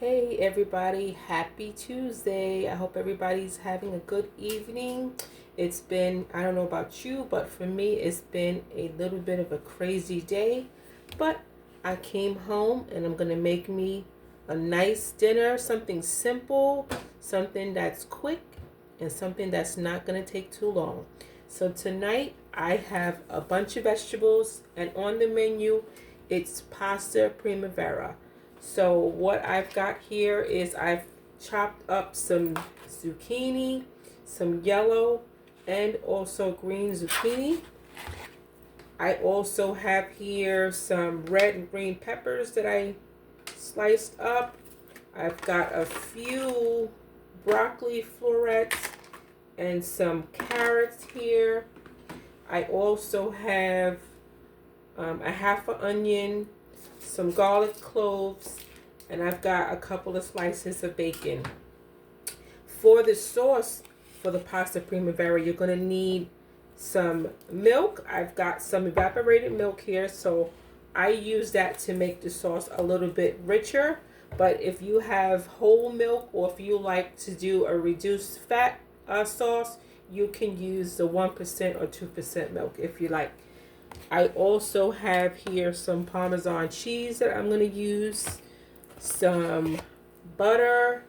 Hey everybody, happy Tuesday. I hope everybody's having a good evening. It's been, I don't know about you, but for me, it's been a little bit of a crazy day. But I came home and I'm going to make me a nice dinner, something simple, something that's quick, and something that's not going to take too long. So tonight, I have a bunch of vegetables, and on the menu, it's pasta primavera. So what I've got here is I've chopped up some zucchini, some yellow and also green zucchini. I also have here some red and green peppers that I sliced up. I've got a few broccoli florets and some carrots here. I also have a half an onion, some garlic cloves, and I've got a couple of slices of bacon. For the sauce for the pasta primavera, you're going to need some milk. I've got some evaporated milk here, so I use that to make the sauce a little bit richer. But if you have whole milk, or if you like to do a reduced fat sauce, you can use the 1% or 2% milk if you like. I also have here some Parmesan cheese that I'm going to use, some butter,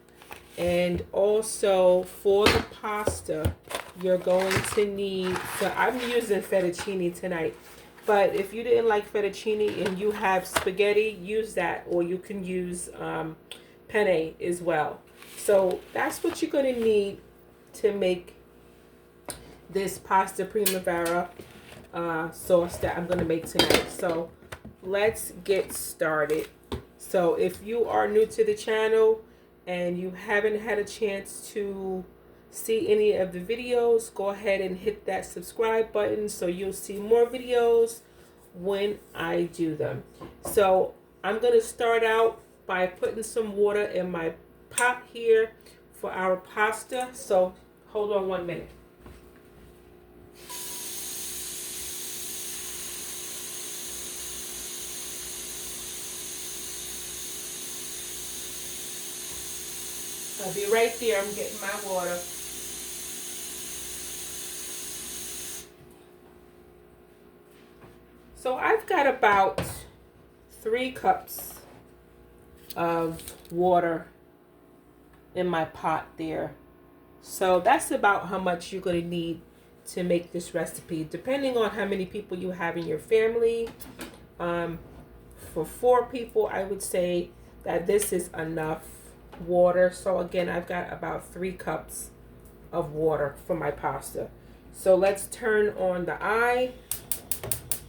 and also for the pasta, you're going to need, so I'm using fettuccine tonight, but if you didn't like fettuccine and you have spaghetti, use that, or you can use penne as well. So that's what you're going to need to make this pasta primavera sauce that I'm going to make tonight. So let's get started. So if you are new to the channel and you haven't had a chance to see any of the videos, go ahead and hit that subscribe button so you'll see more videos when I do them. So I'm going to start out by putting some water in my pot here for our pasta. So hold on 1 minute. I'll be right there. I'm getting my water. So I've got about 3 cups of water in my pot there. So that's about how much you're going to need to make this recipe, depending on how many people you have in your family. For 4 people, I would say that this is enough water. So again, I've got about 3 cups of water for my pasta. So let's turn on the eye,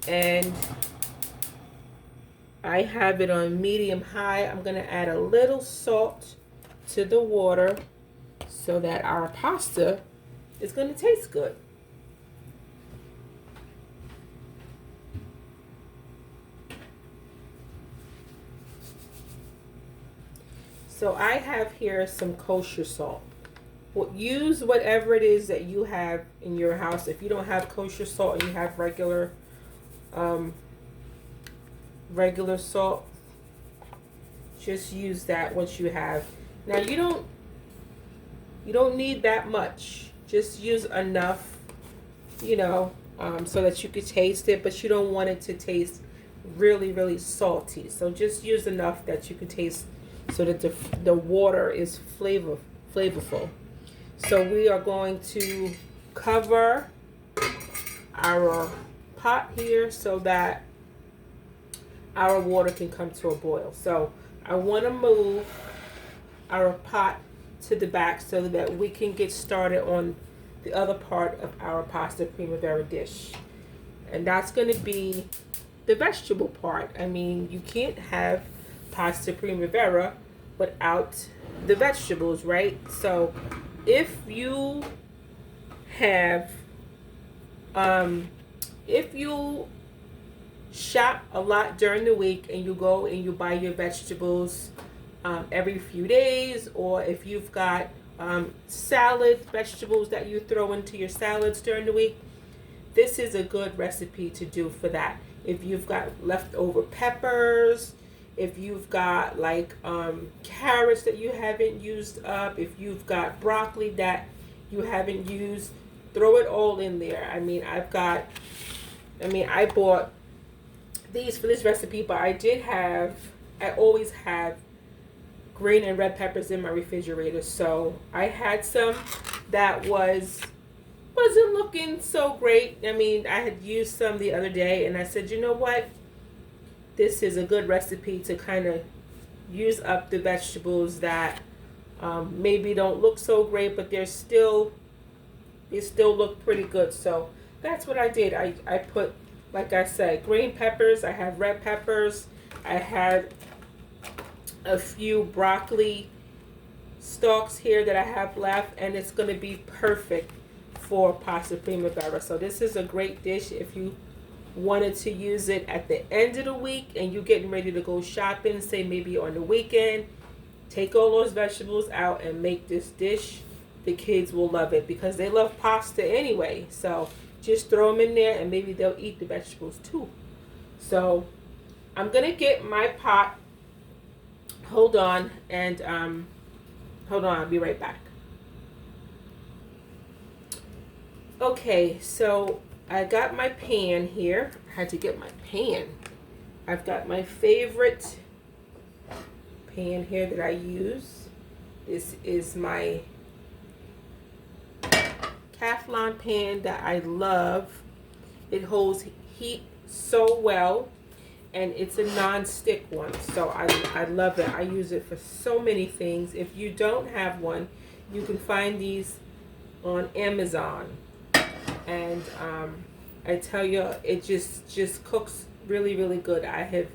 and I have it on medium high. I'm going to add a little salt to the water so that our pasta is going to taste good. So I have here some kosher salt. Well, use whatever it is that you have in your house. If you don't have kosher salt and you have regular salt, just use that what you have. Now you don't need that much. Just use enough, so that you could taste it, but you don't want it to taste really, really salty. So just use enough that you can taste, so that the water is flavorful. So we are going to cover our pot here so that our water can come to a boil. So I want to move our pot to the back so that we can get started on the other part of our pasta primavera dish. And that's going to be the vegetable part. I mean, you can't have pasta primavera without the vegetables, right? So if you have if you shop a lot during the week and you go and you buy your vegetables every few days, or if you've got salad vegetables that you throw into your salads during the week, this is a good recipe to do for that. If you've got leftover peppers, If you've got like carrots that you haven't used up, if you've got broccoli that you haven't used, throw it all in there. I mean, I bought these for this recipe, but I always have green and red peppers in my refrigerator. So I had some that wasn't looking so great. I mean, I had used some the other day, and I said, you know what? This is a good recipe to kind of use up the vegetables that maybe don't look so great, but they still look pretty good. So that's what I did. I put, like I said, green peppers. I have red peppers. I had a few broccoli stalks here that I have left, and it's going to be perfect for pasta primavera. So this is a great dish if you wanted to use it at the end of the week and you're getting ready to go shopping, say maybe on the weekend. Take all those vegetables out and make this dish. The kids will love it because they love pasta anyway. So just throw them in there and maybe they'll eat the vegetables too. So I'm gonna get my pot. Hold on, and I'll be right back. Okay, so I got my pan here. I had to get my pan. I've got my favorite pan here that I use. This is my Teflon pan that I love. It holds heat so well, and it's a non-stick one, so I love it. I use it for so many things. If you don't have one, you can find these on Amazon, and I tell you, it just cooks really, really good. I have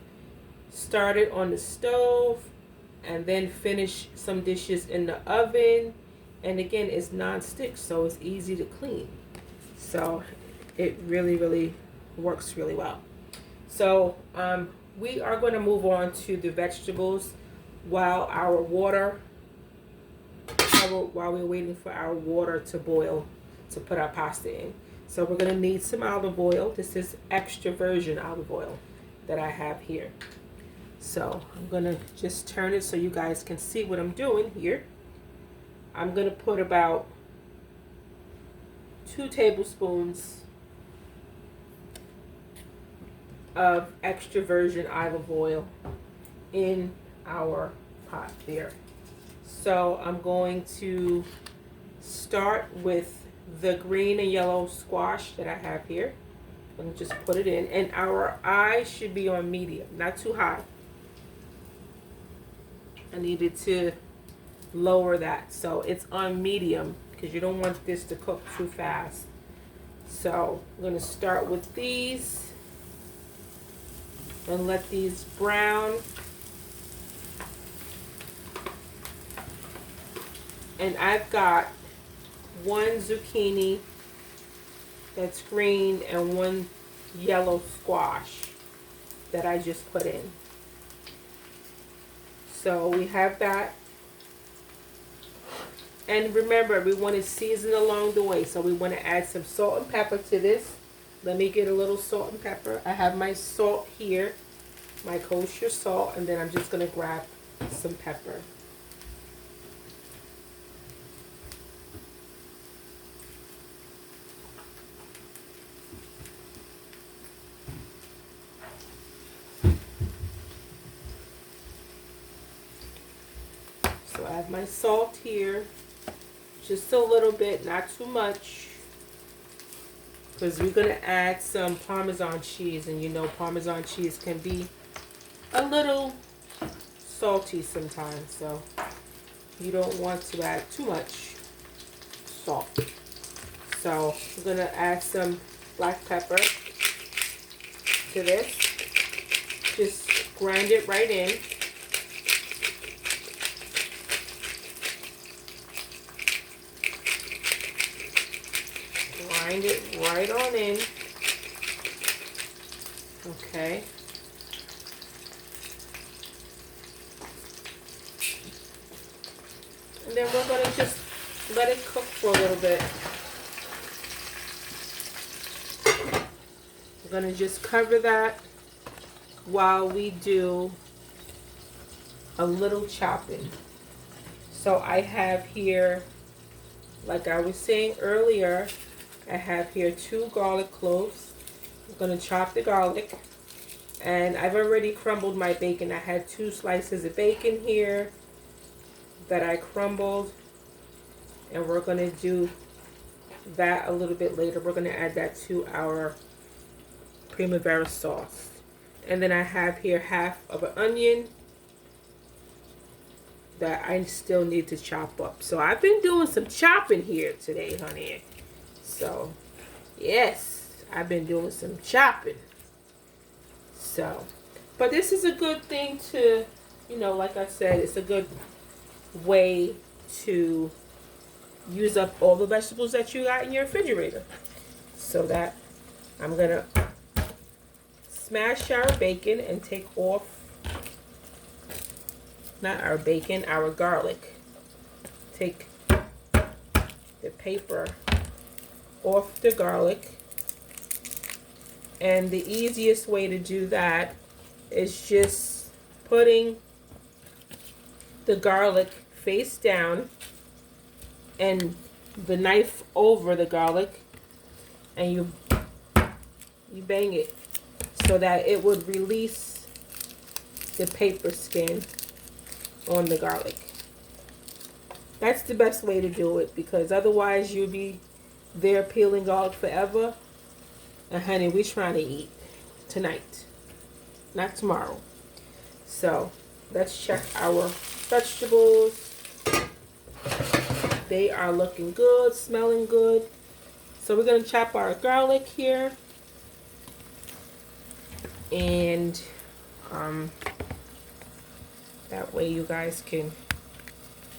started on the stove and then finished some dishes in the oven, and again, it's non-stick, so it's easy to clean. So it really, really works really well. So we are going to move on to the vegetables while we're waiting for our water to boil to put our pasta in. So we're going to need some olive oil. This is extra virgin olive oil that I have here. So I'm going to just turn it so you guys can see what I'm doing here. I'm going to put about 2 tablespoons of extra virgin olive oil in our pot there. So I'm going to start with the green and yellow squash that I have here. I'm going to just put it in, and our eyes should be on medium, not too high. I needed to lower that so it's on medium because you don't want this to cook too fast. So I'm going to start with these and let these brown. And I've got 1 zucchini that's green and 1 yellow squash that I just put in. So we have that. And remember, we want to season along the way. So we want to add some salt and pepper to this. Let me get a little salt and pepper. I have my salt here, my kosher salt, and then I'm just going to grab some pepper. So I have my salt here, just a little bit, not too much, because we're going to add some Parmesan cheese, and you know Parmesan cheese can be a little salty sometimes, so you don't want to add too much salt. So we're going to add some black pepper to this. Just grind it right in. Grind it right on in. Okay. And then we're going to just let it cook for a little bit. We're going to just cover that while we do a little chopping. So I have here, like I was saying earlier, I have here 2 garlic cloves. I'm going to chop the garlic. And I've already crumbled my bacon. I had 2 slices of bacon here that I crumbled. And we're going to do that a little bit later. We're going to add that to our Primavera sauce. And then I have here half of an onion that I still need to chop up. So I've been doing some chopping here today, honey. So, yes, I've been doing some chopping. So, but this is a good thing to, you know, like I said, it's a good way to use up all the vegetables that you got in your refrigerator. So that I'm going to smash our bacon and take off, not our bacon, our garlic. Take the paper off the garlic. And the easiest way to do that is just putting the garlic face down and the knife over the garlic, and you bang it so that it would release the paper skin on the garlic. That's the best way to do it, because otherwise you'll be there peeling garlic forever. And honey, we're trying to eat tonight, not tomorrow. So let's check our vegetables. They are looking good, smelling good. So we're going to chop our garlic here. And that way you guys can,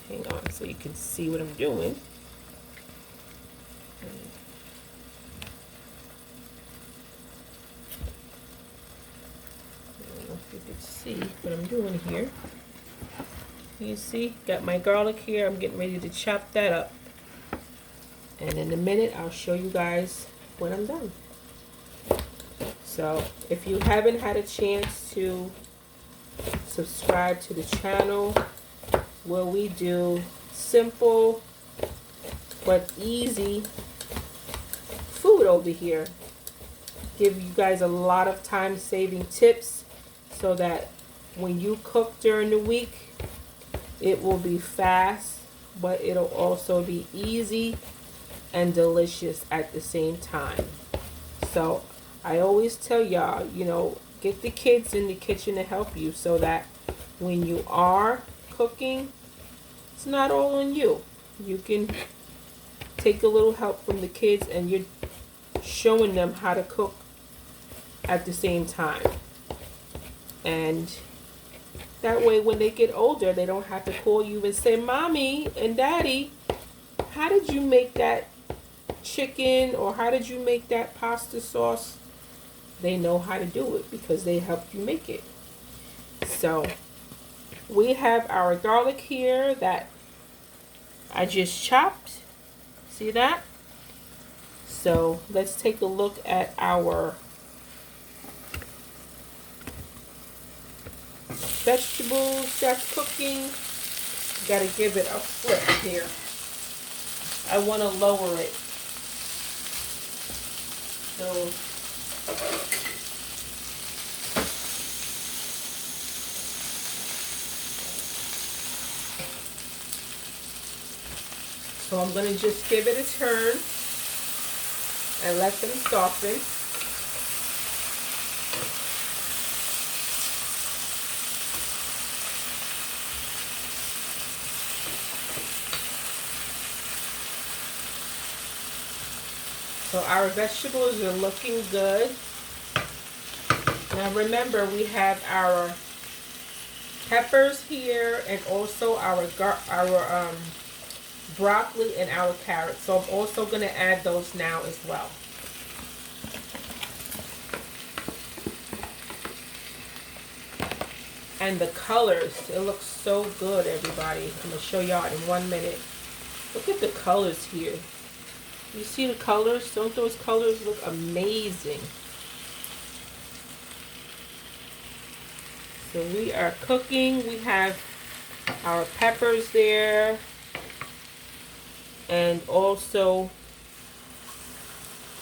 hang on so you can see what I'm doing. You can see what I'm doing here. You see, got my garlic here. I'm getting ready to chop that up. And in a minute, I'll show you guys when I'm done. So, if you haven't had a chance to subscribe to the channel, where we do simple but easy food over here. Give you guys a lot of time saving tips, so that when you cook during the week, it will be fast, but it'll also be easy and delicious at the same time. So I always tell y'all, you know, get the kids in the kitchen to help you, so that when you are cooking, it's not all on you. You can take a little help from the kids, and you're showing them how to cook at the same time. And that way, when they get older, they don't have to call you and say, Mommy and Daddy, how did you make that chicken, or how did you make that pasta sauce? They know how to do it because they helped you make it. So we have our garlic here that I just chopped. See that? So let's take a look at our vegetables that's cooking. Got to give it a flip here. I want to lower it. So I'm going to just give it a turn and let them soften. So our vegetables are looking good. Now remember, we have our peppers here, and also our broccoli and our carrots. So I'm also going to add those now as well. And the colors, it looks so good, everybody. I'm going to show y'all in 1 minute. Look at the colors here. You see the colors? Don't those colors look amazing? So we are cooking. We have our peppers there, and also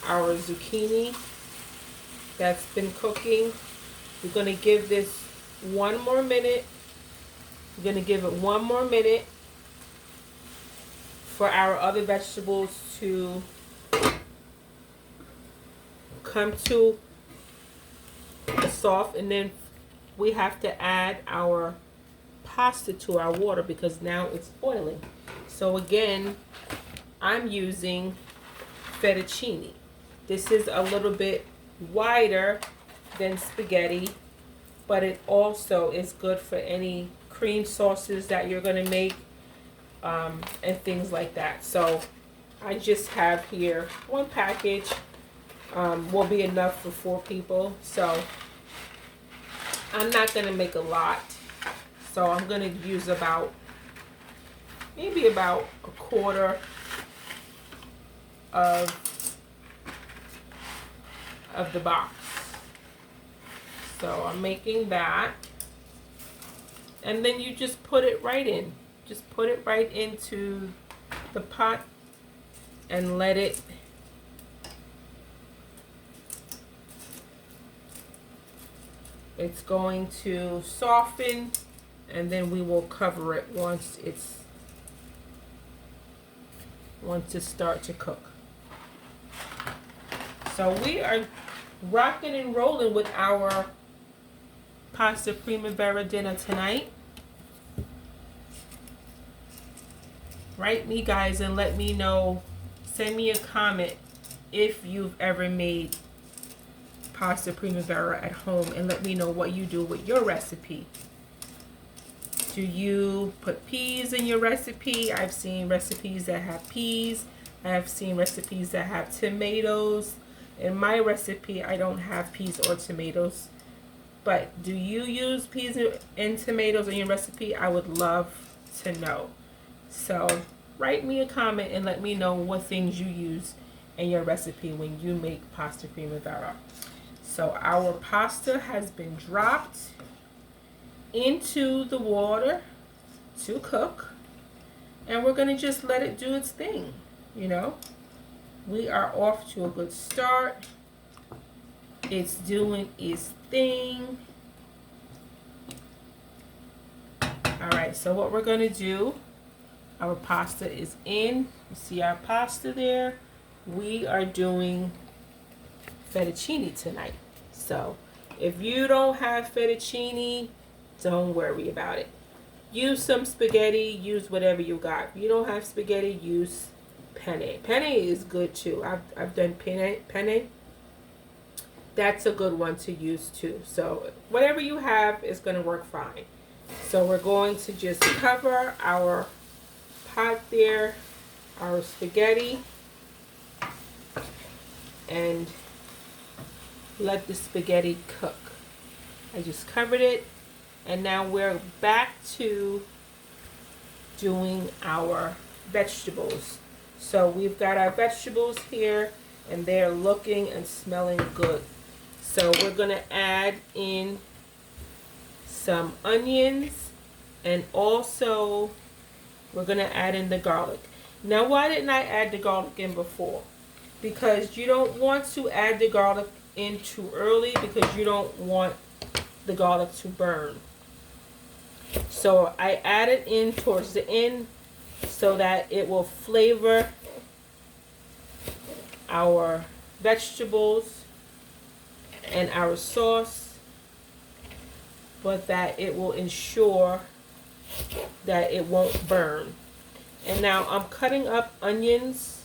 our zucchini that's been cooking. We're going to give this 1 more minute. We're going to give it 1 more minute for our other vegetables to come to a soft, and then we have to add our pasta to our water because now it's boiling. So again, I'm using fettuccine. This is a little bit wider than spaghetti, but it also is good for any cream sauces that you're going to make and things like that. So I just have here 1 package, will be enough for 4 people. So I'm not going to make a lot. So I'm going to use maybe about a quarter of the box. So I'm making that. And then you just put it right in. Just put it right into the pot and let it it's going to soften, and then we will cover it once it starts to cook. So we are rocking and rolling with our pasta primavera dinner tonight. Write me, guys, and let me know. Send me a comment if you've ever made pasta primavera at home, and let me know what you do with your recipe. Do you put peas in your recipe? I've seen recipes that have peas. I have seen recipes that have tomatoes. In my recipe, I don't have peas or tomatoes. But do you use peas and tomatoes in your recipe? I would love to know. So write me a comment and let me know what things you use in your recipe when you make pasta primavera. So our pasta has been dropped into the water to cook, and we're going to just let it do its thing. You know, we are off to a good start. It's doing its thing. All right, so what we're going to do, our pasta is in. You see our pasta there. We are doing fettuccine tonight. So if you don't have fettuccine, don't worry about it. Use some spaghetti, use whatever you got. If you don't have spaghetti, use penne. Penne is good too. I've done penne. That's a good one to use too. So whatever you have is going to work fine. So we're going to just cover our pot there, our spaghetti, and let the spaghetti cook. I just covered it, and now we're back to doing our vegetables. So we've got our vegetables here, and they're looking and smelling good. So we're going to add in some onions, and also we're going to add in the garlic. Now, why didn't I add the garlic in before? Because you don't want to add the garlic in too early, because you don't want the garlic to burn. So I added in towards the end so that it will flavor our vegetables and our sauce, but that it will ensure that it won't burn. And now I'm cutting up onions.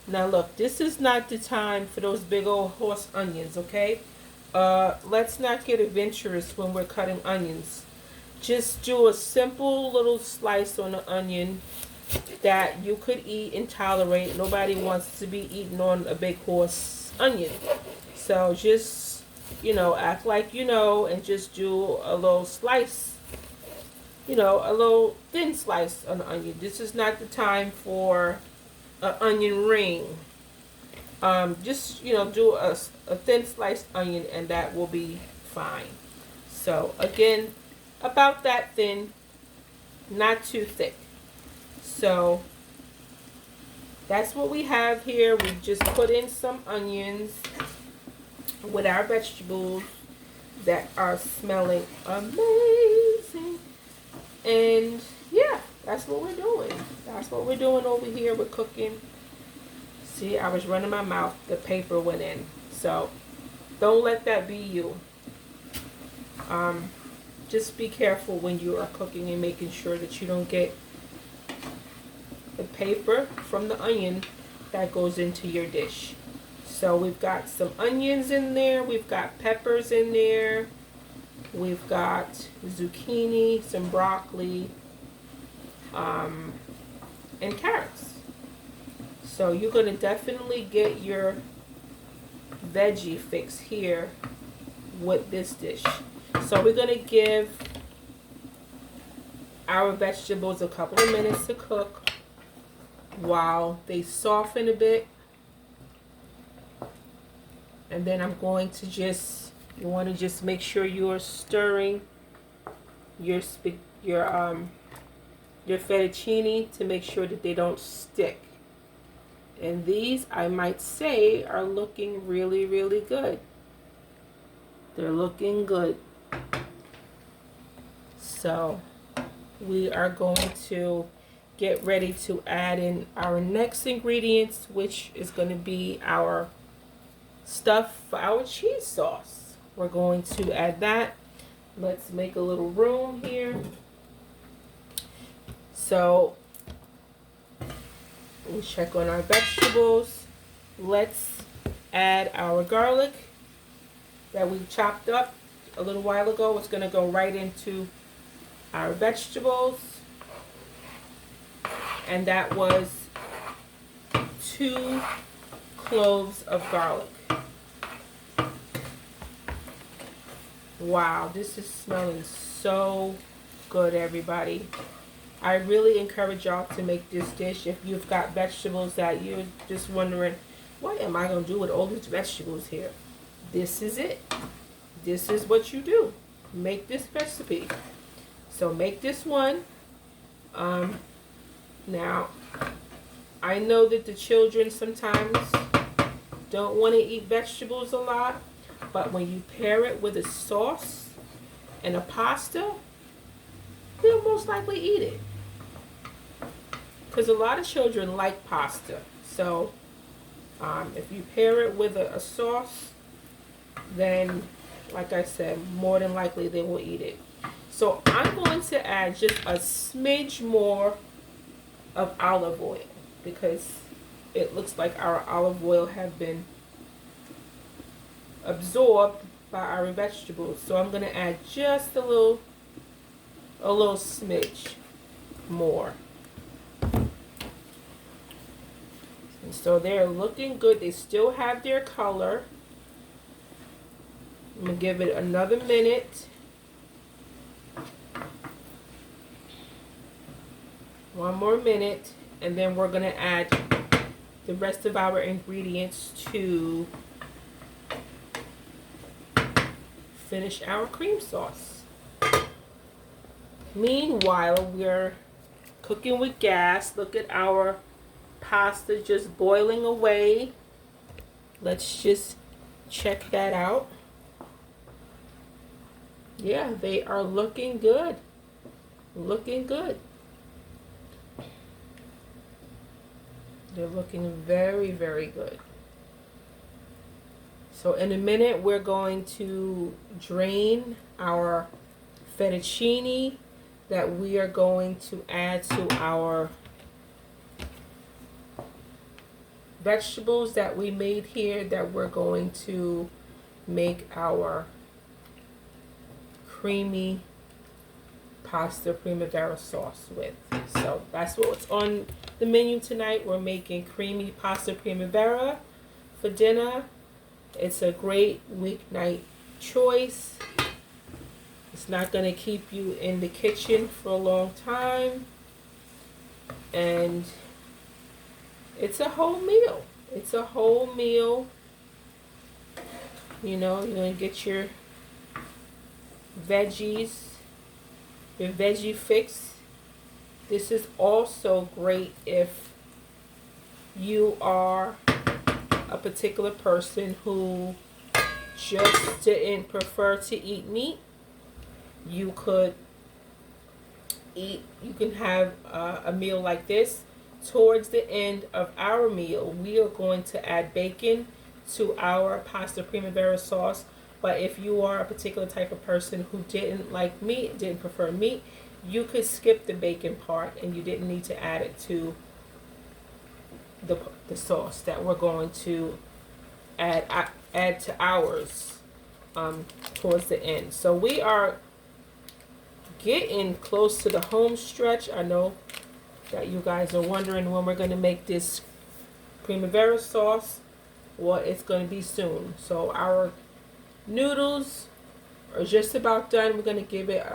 Now look, this is not the time for those big old horse onions, okay? Let's not get adventurous when we're cutting onions. Just do a simple little slice on the onion that you could eat and tolerate. Nobody wants to be eating on a big horse onion. So just, you know, act like you know, and just do a little slice, you know, a little thin slice on the onion. This is not the time for an onion ring. Just, you know, do a thin sliced onion, and that will be fine. So again, about that thin, not too thick. So that's what we have here. We just put in some onions with our vegetables that are smelling amazing. And yeah, that's what we're doing. That's what we're doing over here. We're cooking. See, I was running my mouth. The paper went in. So don't let that be you. Just be careful when you are cooking and making sure that you don't get the paper from the onion that goes into your dish. So we've got some onions in there. We've got peppers in there. We've got zucchini, some broccoli, and carrots. So you're going to definitely get your veggie fix here with this dish. So we're going to give our vegetables a couple of minutes to cook while they soften a bit. And then I'm going to you want to just make sure you're stirring your fettuccine to make sure that they don't stick. And these, I might say, are looking really, really good. They're looking good. So we are going to get ready to add in our next ingredients, which is going to be our stuff for our cheese sauce. We're going to add that. Let's make a little room here. So we check on our vegetables. Let's add our garlic that we chopped up a little while ago. It's going to go right into our vegetables. And that was 2 cloves of garlic. Wow, this is smelling so good, everybody. I really encourage y'all to make this dish if you've got vegetables that you're just wondering, what am I going to do with all these vegetables here? This is it. This is what you do. Make this recipe. So make this one. Now, I know that the children sometimes don't want to eat vegetables a lot, but when you pair it with a sauce and a pasta, they'll most likely eat it. Because a lot of children like pasta. So if you pair it with a sauce, then, like I said, more than likely they will eat it. So I'm going to add just a smidge more of olive oil because it looks like our olive oil have been absorbed by our vegetables. So I'm going to add just a little smidge more. And so they're looking good. They still have their color. I'm going to give it another minute. One more minute, and then we're going to add the rest of our ingredients to finish our cream sauce. Meanwhile, we're cooking with gas. Look at our pasta just boiling away. Let's just check that out. Yeah, they are looking good. Looking good. They're looking very, very good. So in a minute, we're going to drain our fettuccine that we are going to add to our vegetables that we made here that we're going to make our creamy pasta primavera sauce with. So that's what's on the menu tonight. We're making creamy pasta primavera for dinner. It's a great weeknight choice. It's not going to keep you in the kitchen for a long time. And it's a whole meal. It's a whole meal. You know, you're going to get your veggies, your veggie fix. This is also great if you are a particular person who just didn't prefer to eat meat. You can have a meal like this. Towards the end of our meal, we are going to add bacon to our pasta primavera sauce. But if you are a particular type of person who didn't like meat, didn't prefer meat, you could skip the bacon part and you didn't need to add it to the sauce that we're going to add to ours towards the end. So we are getting close to the home stretch. I know that you guys are wondering when we're going to make this primavera sauce. Well, it's going to be soon. So our noodles are just about done. We're going to give it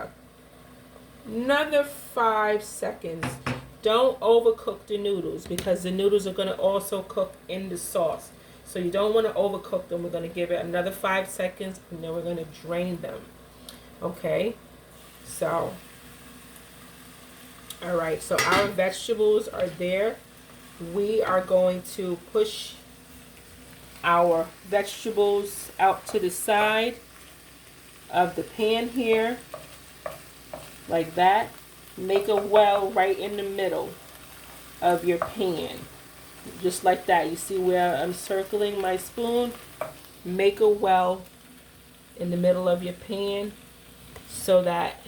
another 5 seconds. Don't overcook the noodles because the noodles are going to also cook in the sauce. So you don't want to overcook them. We're going to give it another 5 seconds and then we're going to drain them. Okay? So, alright, so our vegetables are there. We are going to push our vegetables out to the side of the pan here, like that. Make a well right in the middle of your pan, just like that. You see where I'm circling my spoon? Make a well in the middle of your pan so that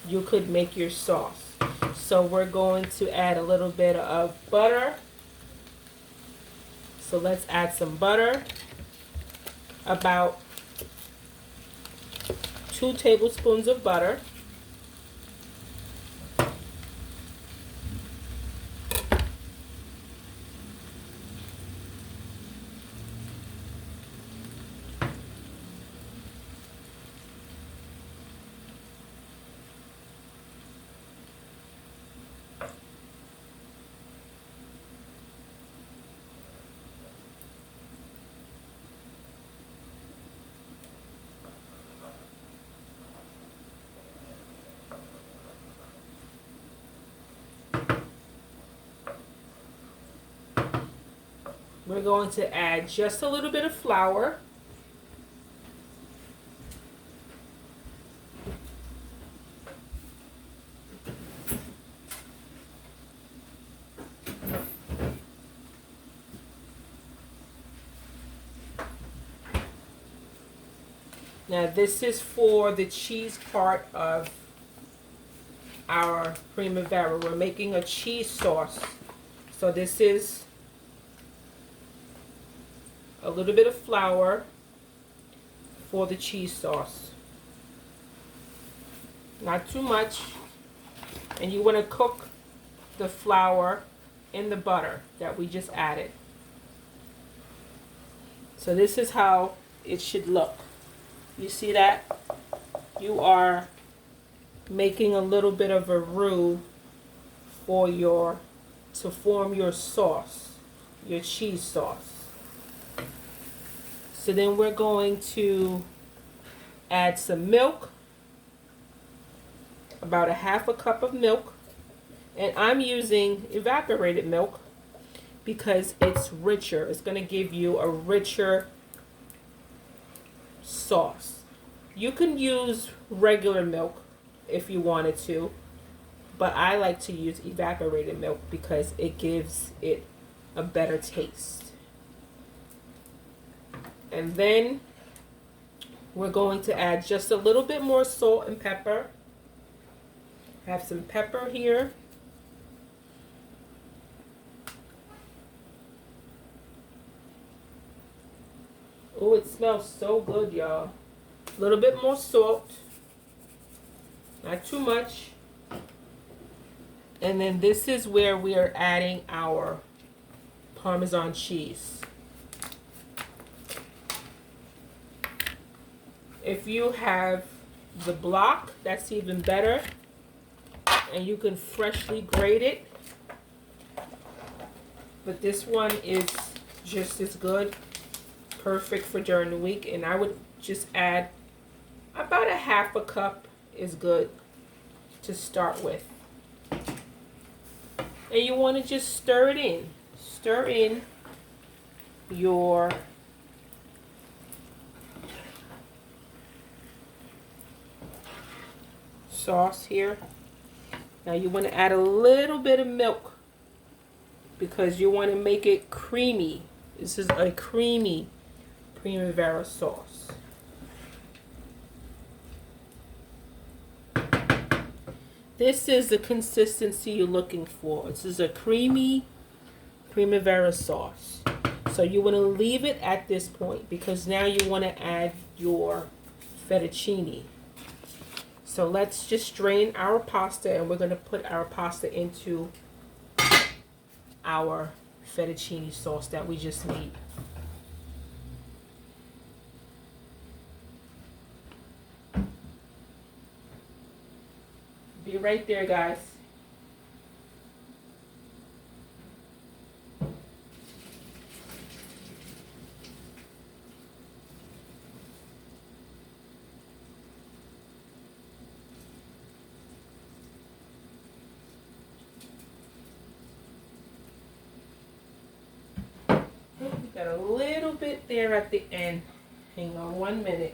you could make your sauce. So we're going to add a little bit of butter. So let's add some butter. About 2 tablespoons of butter. We're going to add just a little bit of flour. Now this is for the cheese part of our primavera. We're making a cheese sauce. So this is a little bit of flour for the cheese sauce. Not too much. And you want to cook the flour in the butter that we just added. So this is how it should look. You see that? You are making a little bit of a roux for to form your sauce, your cheese sauce. So then we're going to add some milk, about a 1/2 cup of milk. And I'm using evaporated milk because it's richer. It's going to give you a richer sauce. You can use regular milk if you wanted to, but I like to use evaporated milk because it gives it a better taste. And then we're going to add just a little bit more salt and pepper. I have some pepper here. Oh, it smells so good, y'all. A little bit more salt. Not too much. And then this is where we are adding our Parmesan cheese. If you have the block, that's even better. And you can freshly grate it. But this one is just as good. Perfect for during the week. And I would just add About a half a cup is good to start with. And you want to just stir it in. Stir in your sauce here. Now you want to add a little bit of milk because you want to make it creamy. This is a creamy Primavera sauce. This is the consistency you're looking for. This is a creamy Primavera sauce. So you want to leave it at this point because now you want to add your fettuccine. So let's just drain our pasta and we're going to put our pasta into our fettuccine sauce that we just made. Be right there, guys. Got a little bit there at the end. Hang on 1 minute.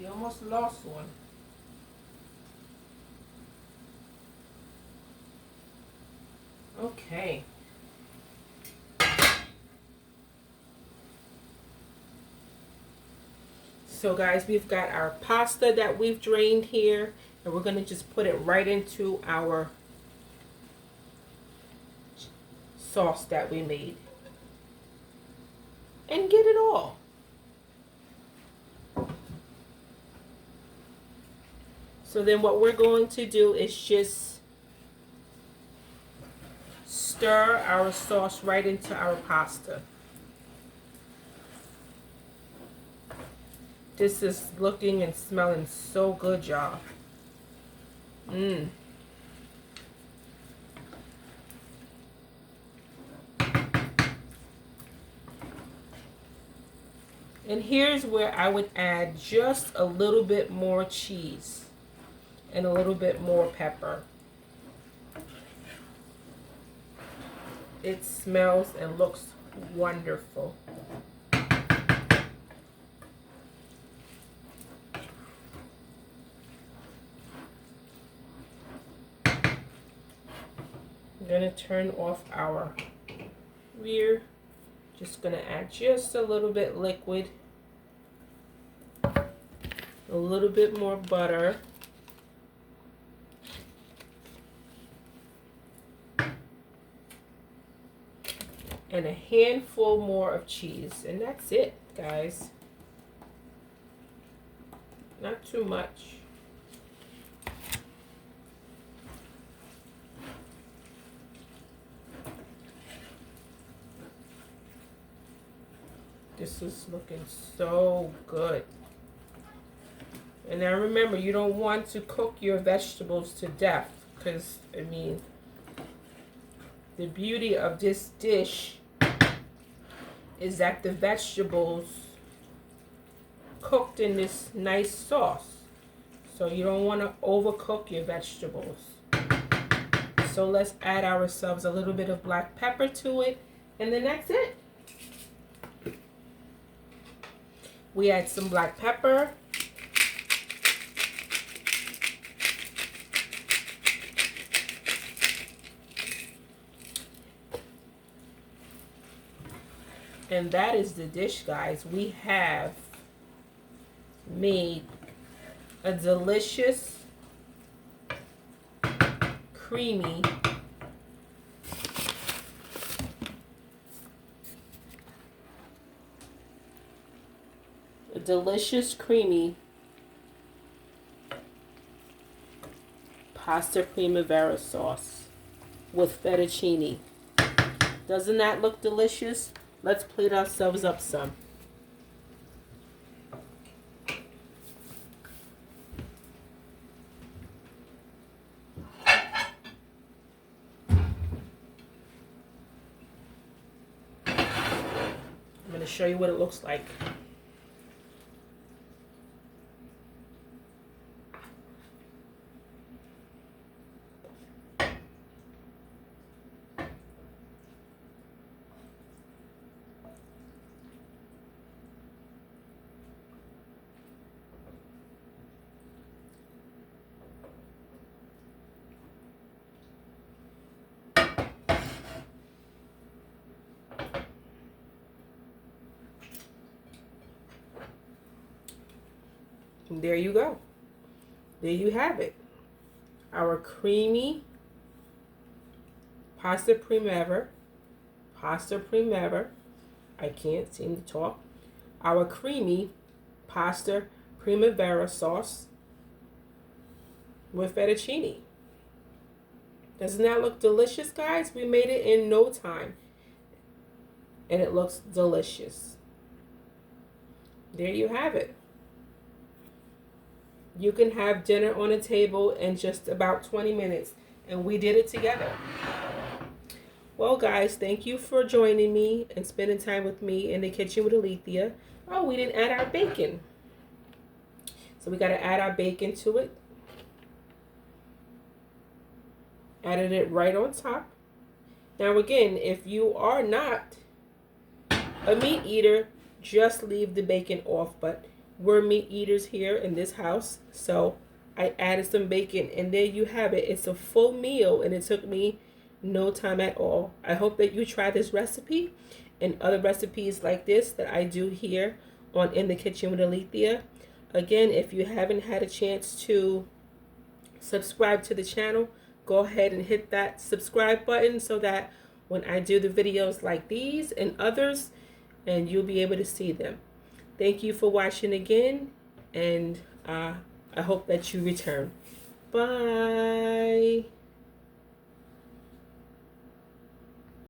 You almost lost one. Okay. So guys, we've got our pasta that we've drained here, and we're going to just put it right into our sauce that we made. And get it all. So then what we're going to do is just stir our sauce right into our pasta. This is looking and smelling so good, y'all. And here's where I would add just a little bit more cheese and a little bit more pepper. It smells and looks wonderful. I'm going to turn off our rear. Just going to add just a little bit liquid. A little bit more butter. And a handful more of cheese. And that's it, guys. Not too much. This is looking so good. And now remember, you don't want to cook your vegetables to death. Because, I mean, the beauty of this dish is that the vegetables cooked in this nice sauce. So you don't want to overcook your vegetables. So let's add ourselves a little bit of black pepper to it. And then that's it. We add some black pepper. And that is the dish, guys. We have made a delicious, creamy delicious creamy pasta primavera sauce with fettuccine. Doesn't that look delicious? Let's plate ourselves up some. I'm going to show you what it looks like. And there you go. There you have it. Our creamy pasta primavera. I can't seem to talk. Our creamy pasta primavera sauce with fettuccine. Doesn't that look delicious, guys? We made it in no time. And it looks delicious. There you have it. You can have dinner on a table in just about 20 minutes. And we did it together. Well, guys, thank you for joining me and spending time with me in the kitchen with Alethea. Oh, we didn't add our bacon. So we got to add our bacon to it. Added it right on top. Now, again, if you are not a meat eater, just leave the bacon off. But we're meat eaters here in this house, so I added some bacon, and there you have it. It's a full meal, and it took me no time at all. I hope that you try this recipe and other recipes like this that I do here on In the Kitchen with Alethea. Again, if you haven't had a chance to subscribe to the channel, go ahead and hit that subscribe button so that when I do the videos like these and others, and you'll be able to see them. Thank you for watching again, and I hope that you return. Bye.